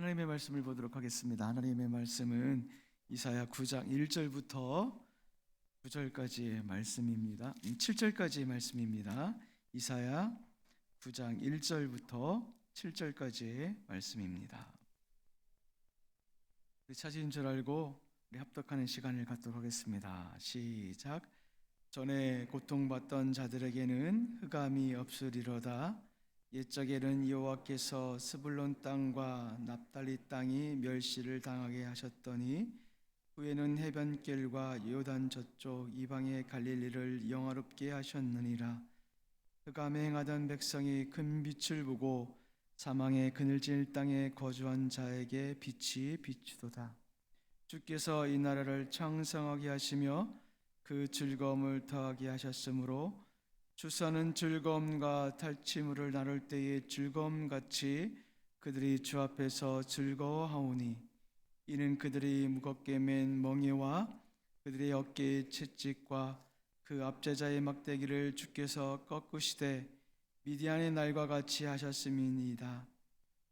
하나님의 말씀을 보도록 하겠습니다. 하나님의 말씀은 이사야 9장 1절부터 9절까지의 말씀입니다. 7절까지의 말씀입니다. 이사야 9장 1절부터 7절까지의 말씀입니다. 우리 찾으신 줄 알고 우리 합독하는 시간을 갖도록 하겠습니다. 시작. 전에 고통받던 자들에게는 흑암이 없으리로다. 옛적에는 여호와께서 스불론 땅과 납달리 땅이 멸시를 당하게 하셨더니 후에는 해변길과 요단 저쪽 이방의 갈릴리를 영화롭게 하셨느니라. 흑암에 행하던 백성이 큰 빛을 보고 사망의 그늘진 땅에 거주한 자에게 빛이 비추도다. 주께서 이 나라를 창성하게 하시며 그 즐거움을 더하게 하셨으므로 주사는 즐거움과 탈취물을 나눌 때의 즐거움같이 그들이 주 앞에서 즐거워하오니 이는 그들이 무겁게 맨 멍에와 그들의 어깨의 채찍과 그 압제자의 막대기를 주께서 꺾으시되 미디안의 날과 같이 하셨음이니이다.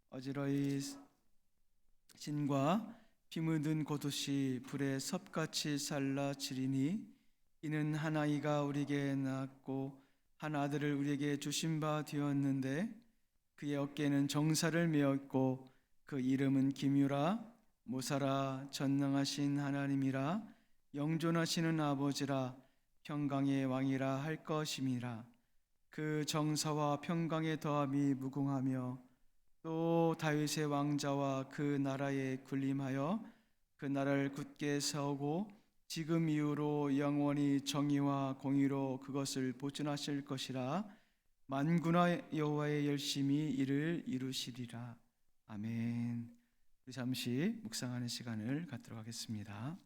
어지러이 신과 피 묻은 겉옷이 불에 섭같이 살라지리니 이는 한 아이가 우리에게 낳았고 한 아들을 우리에게 주신 바 되었는데 그의 어깨에는 정사를 메었고 그 이름은 기묘라 모사라 전능하신 하나님이라 영존하시는 아버지라 평강의 왕이라 할 것임이라. 그 정사와 평강의 더함이 무궁하며 또 다윗의 왕자와 그 나라에 군림하여 그 나라를 굳게 세우고 지금 이후로 영원히 정의와 공의로 그것을 보존하실 것이라. 만군의 여호와의 열심히 이를 이루시리라. 아멘. 우리 잠시 묵상하는 시간을 갖도록 하겠습니다.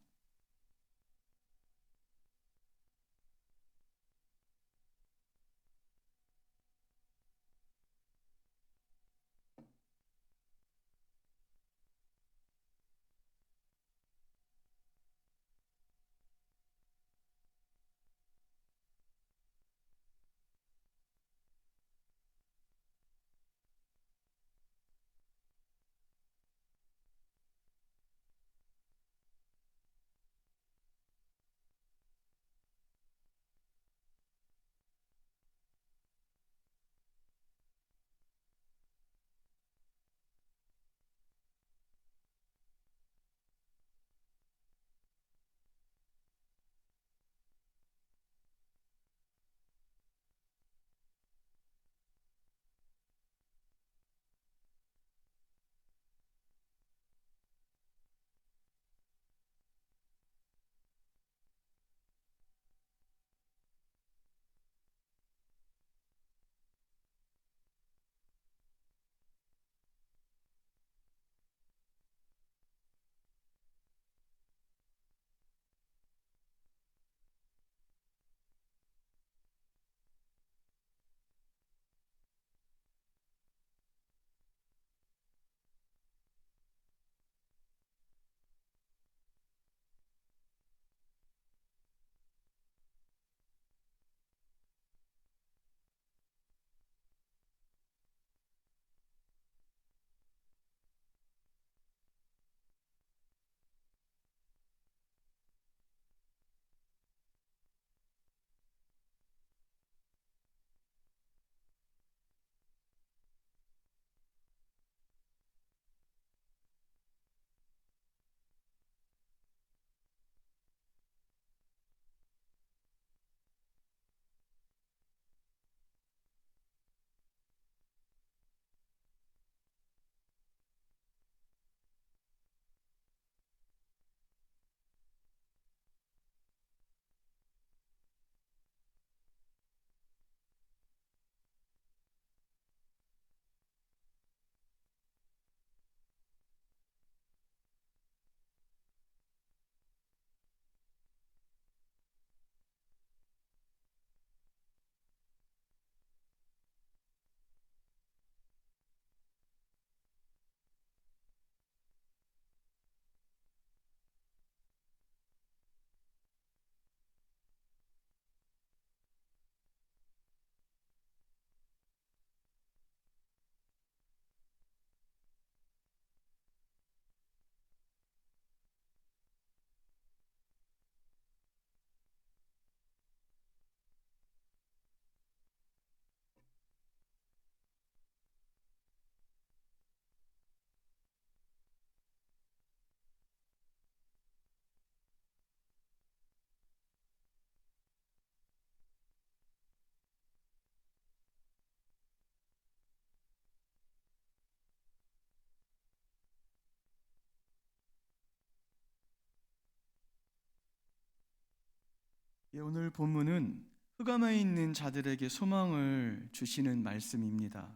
오늘 본문은 흑암에 있는 자들에게 소망을 주시는 말씀입니다.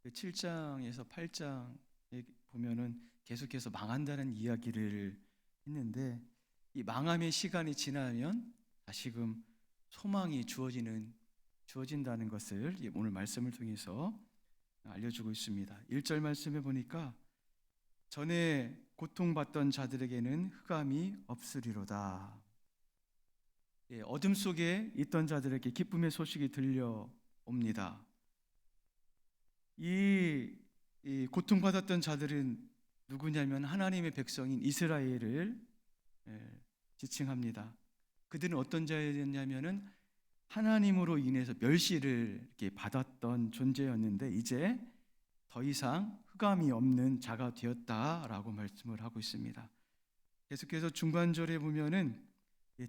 7장에서 8장에 보면은 계속해서 망한다는 이야기를 했는데, 이 망함의 시간이 지나면 다시금 소망이 주어진다는 것을 오늘 말씀을 통해서 알려주고 있습니다. 1절 말씀에 보니까 전에 고통받던 자들에게는 흑암이 없으리로다. 어둠 속에 있던 자들에게 기쁨의 소식이 들려옵니다. 이 고통받았던 자들은 누구냐면 하나님의 백성인 이스라엘을 지칭합니다. 그들은 어떤 자였냐면은 하나님으로 인해서 멸시를 이렇게 받았던 존재였는데, 이제 더 이상 흑암이 없는 자가 되었다라고 말씀을 하고 있습니다. 계속해서 중간절에 보면은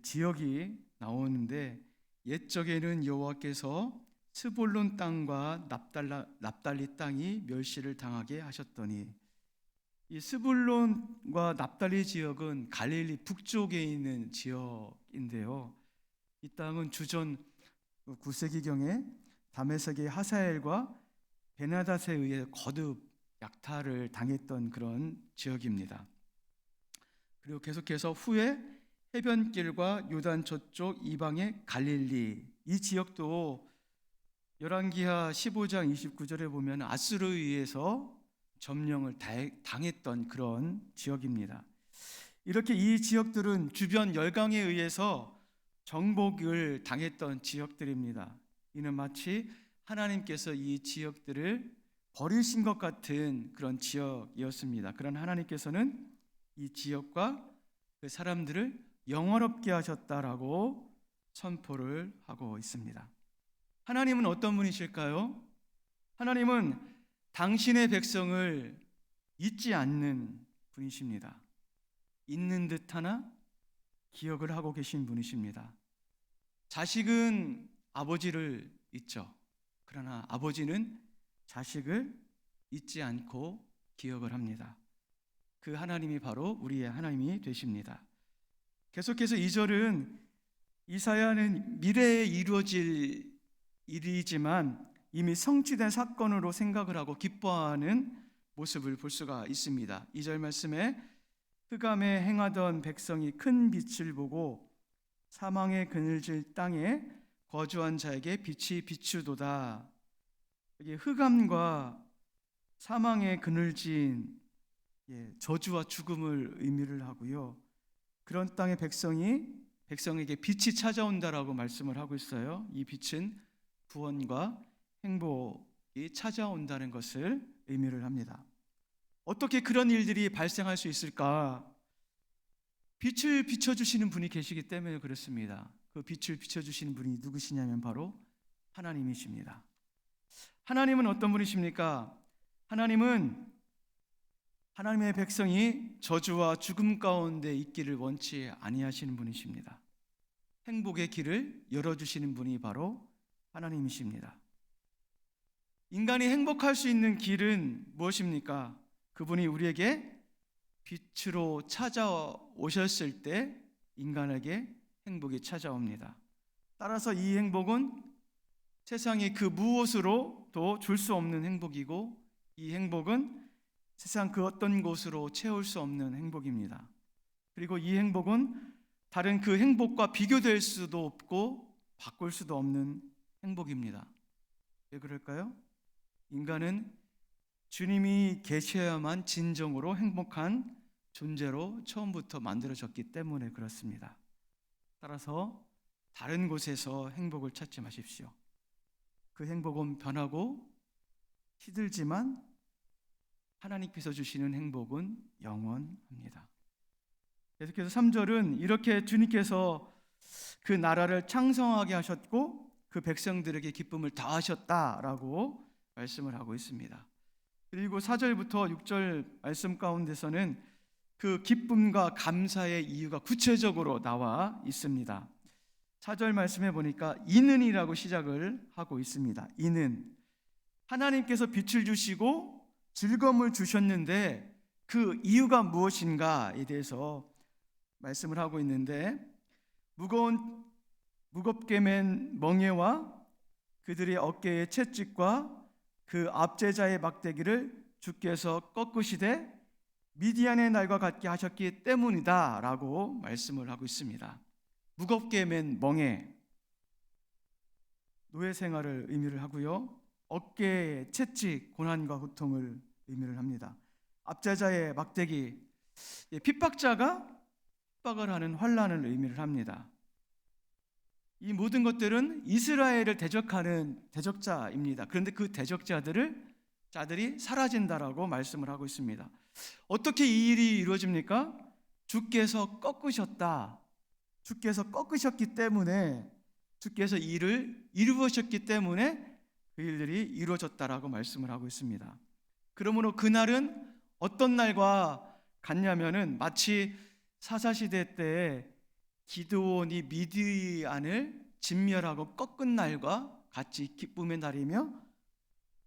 지역이 나오는데, 옛적에는 여호와께서 스볼론 땅과 납달리 땅이 멸시를 당하게 하셨더니, 이 스불론과 납달리 지역은 갈릴리 북쪽에 있는 지역인데요, 이 땅은 주전 9세기경에 다메섹의 하사엘과 베나닷에 의해 거듭 약탈을 당했던 그런 지역입니다. 그리고 계속해서 후에 해변길과 요단 저쪽 이방의 갈릴리, 이 지역도 열왕기하 15장 29절에 보면 아수르에 의해서 점령을 당했던 그런 지역입니다. 이렇게 이 지역들은 주변 열강에 의해서 정복을 당했던 지역들입니다. 이는 마치 하나님께서 이 지역들을 버리신 것 같은 그런 지역이었습니다. 그런 하나님께서는 이 지역과 그 사람들을 영화롭게 하셨다라고 선포를 하고 있습니다. 하나님은 어떤 분이실까요? 하나님은 당신의 백성을 잊지 않는 분이십니다. 있는 듯 하나 기억을 하고 계신 분이십니다. 자식은 아버지를 잊죠. 그러나 아버지는 자식을 잊지 않고 기억을 합니다. 그 하나님이 바로 우리의 하나님이 되십니다. 계속해서 2절은 이사야는 미래에 이루어질 일이지만 이미 성취된 사건으로 생각을 하고 기뻐하는 모습을 볼 수가 있습니다. 2절 말씀에 흑암에 행하던 백성이 큰 빛을 보고 사망의 그늘질 땅에 거주한 자에게 빛이 비추도다. 여기 흑암과 사망의 그늘진 저주와 죽음을 의미를 하고요, 그런 땅의 백성에게 빛이 찾아온다라고 말씀을 하고 있어요. 이 빛은 구원과 행복이 찾아온다는 것을 의미를 합니다. 어떻게 그런 일들이 발생할 수 있을까? 빛을 비춰주시는 분이 계시기 때문에 그렇습니다. 그 빛을 비춰주시는 분이 누구시냐면 바로 하나님이십니다. 하나님은 어떤 분이십니까? 하나님은 하나님의 백성이 저주와 죽음 가운데 있기를 원치 아니하시는 분이십니다. 행복의 길을 열어주시는 분이 바로 하나님이십니다. 인간이 행복할 수 있는 길은 무엇입니까? 그분이 우리에게 빛으로 찾아오셨을 때 인간에게 행복이 찾아옵니다. 따라서 이 행복은 세상의 그 무엇으로도 줄 수 없는 행복이고, 이 행복은 세상 그 어떤 곳으로 채울 수 없는 행복입니다. 그리고 이 행복은 다른 그 행복과 비교될 수도 없고 바꿀 수도 없는 행복입니다. 왜 그럴까요? 인간은 주님이 계셔야만 진정으로 행복한 존재로 처음부터 만들어졌기 때문에 그렇습니다. 따라서 다른 곳에서 행복을 찾지 마십시오. 그 행복은 변하고 시들지만 하나님께서 주시는 행복은 영원합니다. 계속해서 3절은 이렇게 주님께서 그 나라를 창성하게 하셨고 그 백성들에게 기쁨을 더하셨다라고 말씀을 하고 있습니다. 그리고 4절부터 6절 말씀 가운데서는 그 기쁨과 감사의 이유가 구체적으로 나와 있습니다. 4절 말씀해 보니까 이는이라고 시작을 하고 있습니다. 이는 하나님께서 빛을 주시고 즐거움을 주셨는데 그 이유가 무엇인가에 대해서 말씀을 하고 있는데, 무거운 무겁게 맨 멍에와 그들의 어깨의 채찍과 그 압제자의 막대기를 주께서 꺾으시되 미디안의 날과 같게 하셨기 때문이다 라고 말씀을 하고 있습니다. 무겁게 맨 멍에, 노예 생활을 의미를 하고요, 어깨의 채찍, 고난과 고통을 의미를 합니다. 압제자의 막대기, 핍박자가 핍박을 하는 환난을 의미를 합니다. 이 모든 것들은 이스라엘을 대적하는 대적자입니다. 그런데 그 자들이 사라진다라고 말씀을 하고 있습니다. 어떻게 이 일이 이루어집니까? 주께서 꺾으셨다. 주께서 꺾으셨기 때문에, 주께서 이 일을 이루으셨기 때문에 그 일들이 이루어졌다라고 말씀을 하고 있습니다. 그러므로 그날은 어떤 날과 같냐면은 마치 사사시대 때에 기드온이 미디안을 진멸하고 꺾은 날과 같이 기쁨의 날이며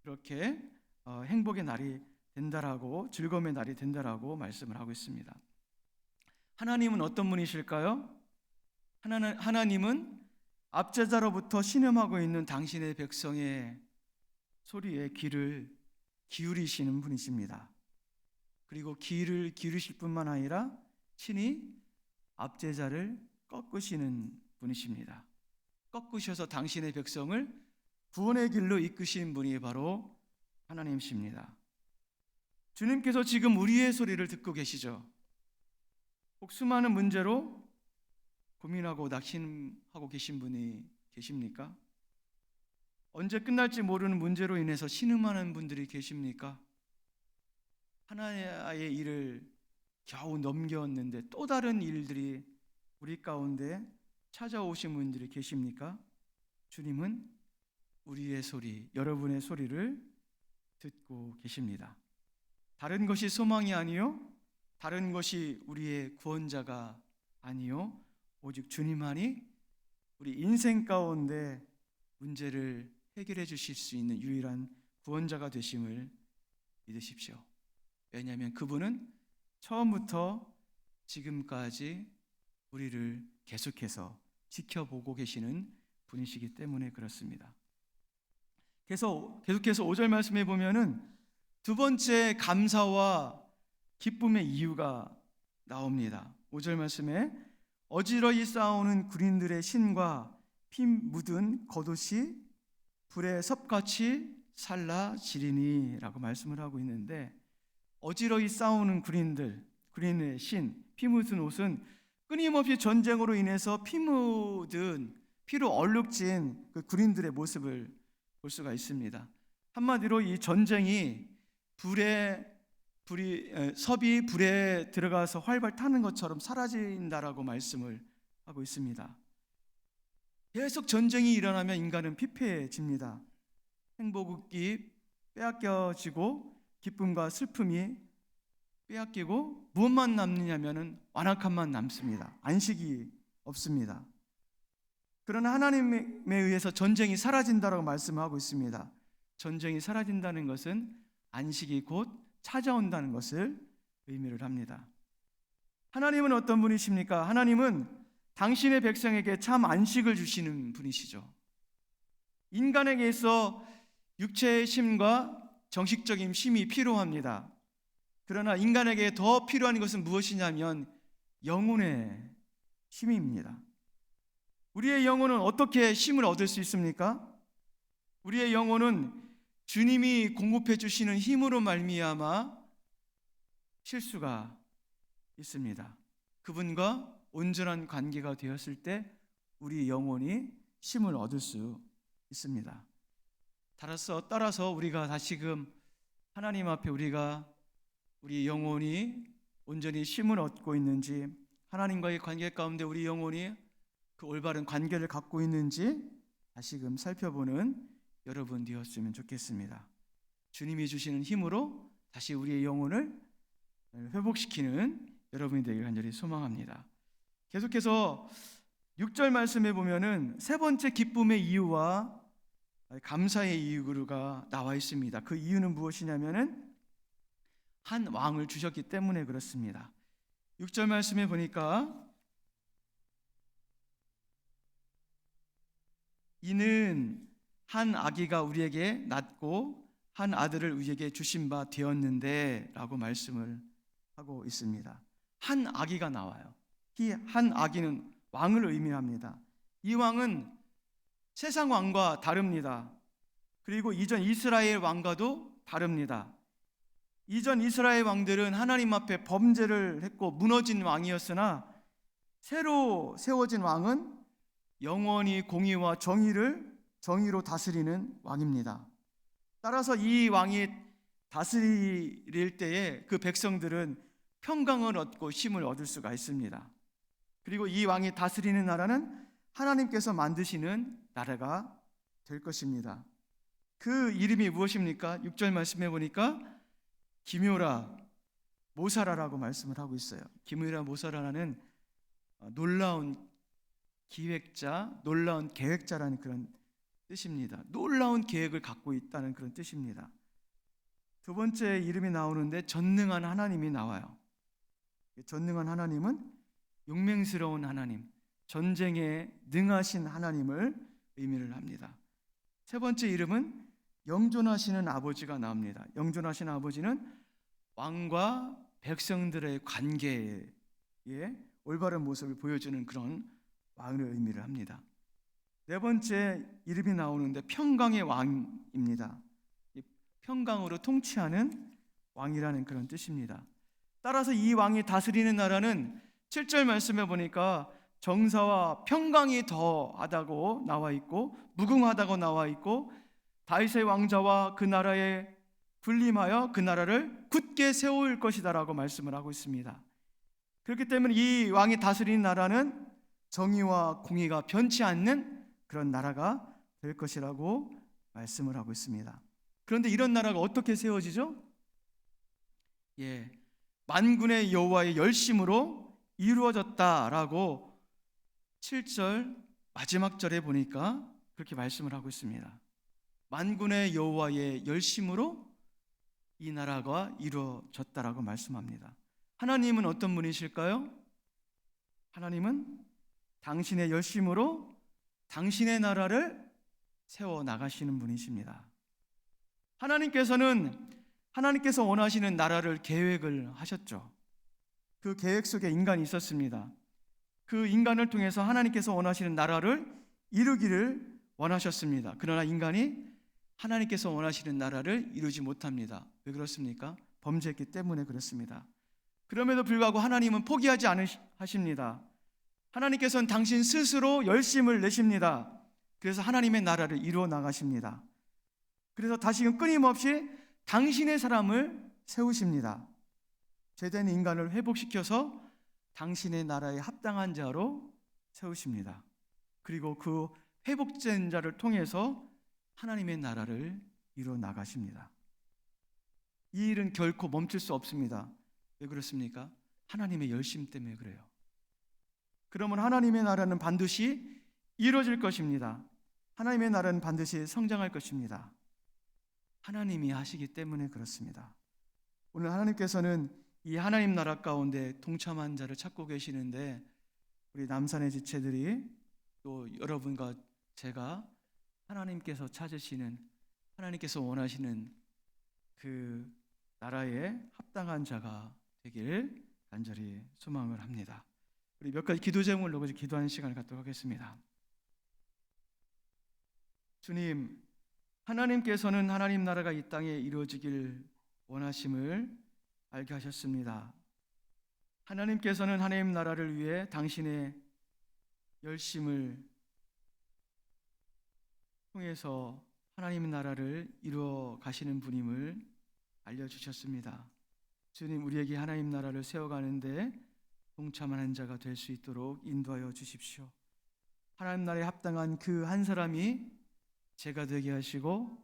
그렇게 행복의 날이 된다라고, 즐거움의 날이 된다라고 말씀을 하고 있습니다. 하나님은 어떤 분이실까요? 하나님은 압제자로부터 신음하고 있는 당신의 백성의 소리에 귀를 기울이시는 분이십니다. 그리고 귀를 기울이실 뿐만 아니라 친히 압제자를 꺾으시는 분이십니다. 꺾으셔서 당신의 백성을 구원의 길로 이끄신 분이 바로 하나님이십니다. 주님께서 지금 우리의 소리를 듣고 계시죠? 혹 수많은 문제로 고민하고 낙심하고 계신 분이 계십니까? 언제 끝날지 모르는 문제로 인해서 신음하는 분들이 계십니까? 하나의 일을 겨우 넘겼는데 또 다른 일들이 우리 가운데 찾아오신 분들이 계십니까? 주님은 우리의 소리, 여러분의 소리를 듣고 계십니다. 다른 것이 소망이 아니요, 다른 것이 우리의 구원자가 아니요, 오직 주님만이 우리 인생 가운데 문제를 해결해 주실 수 있는 유일한 구원자가 되심을 믿으십시오. 왜냐하면 그분은 처음부터 지금까지 우리를 계속해서 지켜보고 계시는 분이시기 때문에 그렇습니다. 계속해서 5절 말씀해 보면은 두 번째 감사와 기쁨의 이유가 나옵니다. 5절 말씀에 어지러이 싸우는 군인들의 신과 피 묻은 겉옷이 불에 섭같이 살라지리니 라고 말씀을 하고 있는데, 어지러이 싸우는 군인의 신, 피 묻은 옷은 끊임없이 전쟁으로 인해서 피로 얼룩진 그 군인들의 모습을 볼 수가 있습니다. 한마디로 이 전쟁이 섭이 불에 들어가서 활발 타는 것처럼 사라진다라고 말씀을 하고 있습니다. 계속 전쟁이 일어나면 인간은 피폐해집니다. 행복이 빼앗겨지고 기쁨과 슬픔이 빼앗기고 무엇만 남느냐면은 완악함만 남습니다. 안식이 없습니다. 그러나 하나님에 의해서 전쟁이 사라진다라고 말씀하고 있습니다. 전쟁이 사라진다는 것은 안식이 곧 찾아온다는 것을 의미를 합니다. 하나님은 어떤 분이십니까? 하나님은 당신의 백성에게 참 안식을 주시는 분이시죠. 인간에게서 육체의 쉼과 정식적인 쉼이 필요합니다. 그러나 인간에게 더 필요한 것은 무엇이냐면 영혼의 쉼입니다. 우리의 영혼은 어떻게 쉼을 얻을 수 있습니까? 우리의 영혼은 주님이 공급해 주시는 힘으로 말미암아 쉴 수가 있습니다. 그분과 온전한 관계가 되었을 때 우리 영혼이 쉼을 얻을 수 있습니다. 따라서 우리가 다시금 하나님 앞에 우리 영혼이 온전히 쉼을 얻고 있는지, 하나님과의 관계 가운데 우리 영혼이 그 올바른 관계를 갖고 있는지 다시금 살펴보는 여러분 되었으면 좋겠습니다. 주님이 주시는 힘으로 다시 우리의 영혼을 회복시키는 여러분이 되길 간절히 소망합니다. 계속해서 6절 말씀에 보면은 세 번째 기쁨의 이유와 감사의 이유가 나와 있습니다. 그 이유는 무엇이냐면은 한 왕을 주셨기 때문에 그렇습니다. 6절 말씀에 보니까 이는 한 아기가 우리에게 낳고 한 아들을 우리에게 주신 바 되었는데 라고 말씀을 하고 있습니다. 한 아기가 나와요. 이 한 아기는 왕을 의미합니다. 이 왕은 세상 왕과 다릅니다. 그리고 이전 이스라엘 왕과도 다릅니다. 이전 이스라엘 왕들은 하나님 앞에 범죄를 했고 무너진 왕이었으나 새로 세워진 왕은 영원히 공의와 정의로 다스리는 왕입니다. 따라서 이 왕이 다스릴 때에 그 백성들은 평강을 얻고 힘을 얻을 수가 있습니다. 그리고 이 왕이 다스리는 나라는 하나님께서 만드시는 나라가 될 것입니다. 그 이름이 무엇입니까? 6절 말씀해 보니까 기묘라 모사라라고 말씀을 하고 있어요. 기묘라 모사라라는 놀라운 기획자, 놀라운 계획자라는 그런 뜻입니다. 놀라운 계획을 갖고 있다는 그런 뜻입니다. 두 번째 이름이 나오는데 전능한 하나님이 나와요. 전능한 하나님은 용맹스러운 하나님, 전쟁에 능하신 하나님을 의미를 합니다. 세 번째 이름은 영존하시는 아버지가 나옵니다. 영존하시는 아버지는 왕과 백성들의 관계에 올바른 모습을 보여주는 그런 왕을 의미를 합니다. 네 번째 이름이 나오는데 평강의 왕입니다. 평강으로 통치하는 왕이라는 그런 뜻입니다. 따라서 이 왕이 다스리는 나라는 7절 말씀해 보니까 정사와 평강이 더하다고 나와 있고 무궁하다고 나와 있고 다윗의 왕자와 그 나라에 군림하여 그 나라를 굳게 세울 것이다라고 말씀을 하고 있습니다. 그렇기 때문에 이 왕이 다스리는 나라는 정의와 공의가 변치 않는 그런 나라가 될 것이라고 말씀을 하고 있습니다. 그런데 이런 나라가 어떻게 세워지죠? 만군의 여호와의 열심으로 이루어졌다라고 7절 마지막 절에 보니까 그렇게 말씀을 하고 있습니다. 만군의 여호와의 열심으로 이 나라가 이루어졌다라고 말씀합니다. 하나님은 어떤 분이실까요? 하나님은 당신의 열심으로 당신의 나라를 세워 나가시는 분이십니다. 하나님께서 원하시는 나라를 계획을 하셨죠. 그 계획 속에 인간이 있었습니다. 그 인간을 통해서 하나님께서 원하시는 나라를 이루기를 원하셨습니다. 그러나 인간이 하나님께서 원하시는 나라를 이루지 못합니다. 왜 그렇습니까? 범죄했기 때문에 그렇습니다. 그럼에도 불구하고 하나님은 포기하지 않으십니다. 하나님께서는 당신 스스로 열심을 내십니다. 그래서 하나님의 나라를 이루어 나가십니다. 그래서 다시금 끊임없이 당신의 사람을 세우십니다. 죄된 인간을 회복시켜서 당신의 나라에 합당한 자로 세우십니다. 그리고 그 회복된 자를 통해서 하나님의 나라를 이루어 나가십니다. 이 일은 결코 멈출 수 없습니다. 왜 그렇습니까? 하나님의 열심 때문에 그래요. 그러면 하나님의 나라는 반드시 이루어질 것입니다. 하나님의 나라는 반드시 성장할 것입니다. 하나님이 하시기 때문에 그렇습니다. 오늘 하나님께서는 이 하나님 나라 가운데 동참한 자를 찾고 계시는데 우리 남산의 지체들이 또 여러분과 제가 하나님께서 찾으시는 하나님께서 원하시는 그 나라에 합당한 자가 되길 간절히 소망을 합니다. 우리 몇 가지 기도 제목을 놓고 기도하는 시간을 갖도록 하겠습니다. 주님, 하나님께서는 하나님 나라가 이 땅에 이루어지길 원하심을 알게 하셨습니다. 하나님께서는 하나님 나라를 위해 당신의 열심을 통해서 하나님 나라를 이루어 가시는 분임을 알려주셨습니다. 주님, 우리에게 하나님 나라를 세워가는데 동참하는 자가 될 수 있도록 인도하여 주십시오. 하나님 나라에 합당한 그 한 사람이 제가 되게 하시고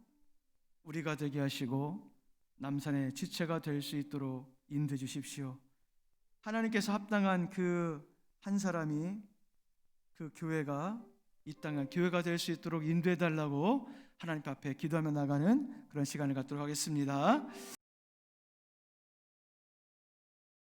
우리가 되게 하시고 남산의 지체가 될 수 있도록 인도해 주십시오. 하나님께서 합당한 그 한 사람이 그 교회가 이 땅의 교회가 될 수 있도록 인도해 달라고 하나님 앞에 기도하며 나가는 그런 시간을 갖도록 하겠습니다.